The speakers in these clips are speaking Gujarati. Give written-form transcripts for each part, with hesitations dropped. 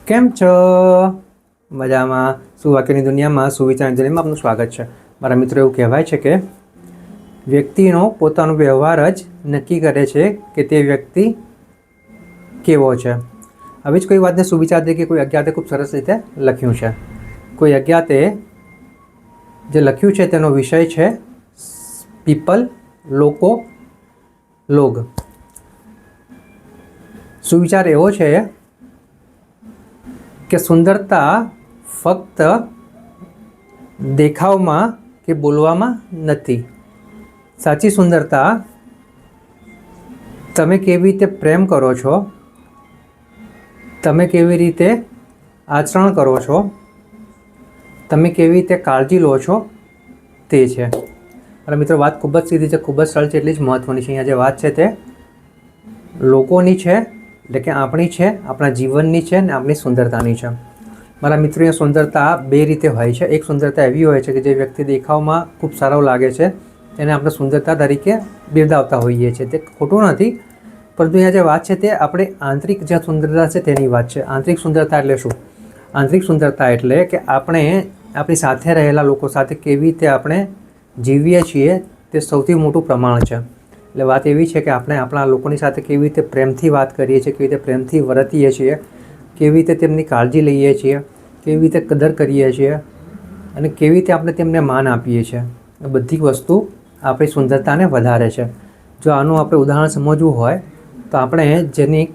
કેમ છો? મજામાં? સુવાક્યની દુનિયામાં સુવિચારની દુનિયામાં આપનું સ્વાગત છે. મારા મિત્રો, એવું કહેવાય છે કે વ્યક્તિનો પોતાનો વ્યવહાર જ નક્કી કરે છે કે તે વ્યક્તિ કેવો છે. આવી જ કોઈ વાતને સુવિચાર તરીકે કોઈ અજ્ઞાતે ખૂબ સરસ રીતે લખ્યું છે. કોઈ અજ્ઞાતે જે લખ્યું છે તેનો વિષય છે પીપલ, લોકો, લોગ. સુવિચાર એવો છે કે સુંદરતા ફક્ત દેખાવમાં કે બોલવામાં નથી. સાચી સુંદરતા તમે કેવી રીતે પ્રેમ કરો છો, તમે કેવી રીતે આચરણ કરો છો, તમે કેવી રીતે કાળજી લો છો, તે છે. અને મિત્રો, વાત ખૂબ જ સીધી છે, ખૂબ જ સરળ છે, એટલી જ મહત્ત્વની છે. અહીંયા જે વાત છે તે લોકોની છે, એટલે કે આપણી છે, આપણા જીવનની છે અને આપણી સુંદરતાની છે. મારા મિત્રો, અહીંયા સુંદરતા બે રીતે હોય છે. એક સુંદરતા એવી હોય છે કે જે વ્યક્તિ દેખાવમાં ખૂબ સારો લાગે છે એને આપણે સુંદરતા તરીકે બિરદાવતા હોઈએ છીએ. તે ખોટું નથી, પરંતુ અહીંયા જે વાત છે તે આપણે આંતરિક જે સુંદરતા છે તેની વાત છે. આંતરિક સુંદરતા એટલે શું? આંતરિક સુંદરતા એટલે કે આપણે આપણી સાથે રહેલા લોકો સાથે કેવી રીતે આપણે જીવીએ છીએ તે સૌથી મોટું પ્રમાણ છે. એટલે વાત એવી છે કે આપણે આપણા લોકોની સાથે કેવી રીતે પ્રેમથી વાત કરીએ છીએ, કેવી રીતે પ્રેમથી વર્તીએ છીએ, કેવી રીતે તેમની કાળજી લઈએ છીએ, કેવી રીતે કદર કરીએ છીએ અને કેવી રીતે આપણે તેમને માન આપીએ છીએ. એ બધી વસ્તુ આપણી સુંદરતાને વધારે છે. જો આનું આપણે ઉદાહરણ સમજવું હોય તો આપણે જેની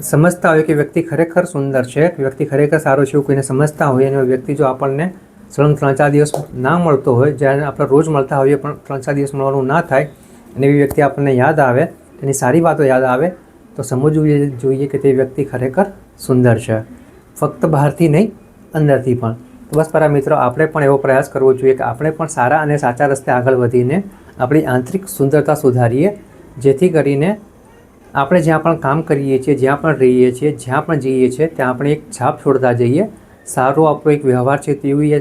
સમજતા હોય કે વ્યક્તિ ખરેખર સુંદર છે, વ્યક્તિ ખરેખર સારો છે એવું કોઈને સમજતા હોય અને વ્યક્તિ જો આપણને સળંગ 3-4 દિવસ ના મળતો હોય, જ્યારે આપણે રોજ મળતા હોઈએ પણ 3-4 દિવસ મળવાનું ના થાય અને એવી વ્યક્તિ આપણને યાદ આવે, તેની સારી વાતો યાદ આવે, તો સમજવું જોઈએ કે તે વ્યક્તિ ખરેખર સુંદર છે. ફક્ત બહારથી નહીં, અંદરથી પણ. તો બસ મારા મિત્રો, આપણે પણ એવો પ્રયાસ કરવો જોઈએ કે આપણે પણ સારા અને સાચા રસ્તે આગળ વધીને આપણી આંતરિક સુંદરતા સુધારીએ, જેથી કરીને આપણે જ્યાં પણ કામ કરીએ છીએ, જ્યાં પણ રહીએ છીએ, જ્યાં પણ જઈએ છીએ ત્યાં આપણે એક છાપ છોડતા જઈએ. સારો આપણો એક વ્યવહાર છે તેવી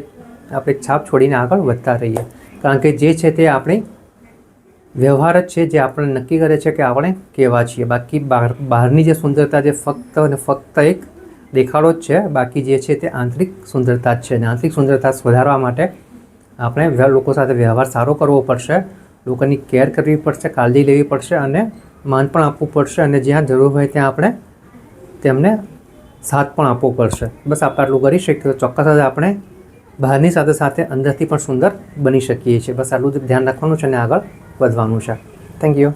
આપણે એક છાપ છોડીને આગળ વધતા રહીએ. કારણ કે જે છે તે આપણી વ્યવહાર જ છે જે આપણે નક્કી કરે છે કે આપણે કેવા છીએ. બાકી બહારની જે સુંદરતા જે ફક્ત અને ફક્ત એક દેખાડો જ છે. બાકી જે છે તે આંતરિક સુંદરતા જ છે. અને આંતરિક સુંદરતા વધારવા માટે આપણે લોકો સાથે વ્યવહાર સારો કરવો પડશે, લોકોની કેર કરવી પડશે, કાળજી લેવી પડશે અને માન પણ આપવું પડશે. અને જ્યાં જરૂર હોય ત્યાં આપણે તેમને સાથ પણ આપવો પડશે. બસ આપણે આટલું કરી શકીએ તો ચોક્કસ જ આપણે બહારની સાથે સાથે અંદરથી પણ સુંદર બની શકીએ છીએ. બસ આટલું જ ધ્યાન રાખવાનું છે અને આગળ વધવાનું છે. Thank you.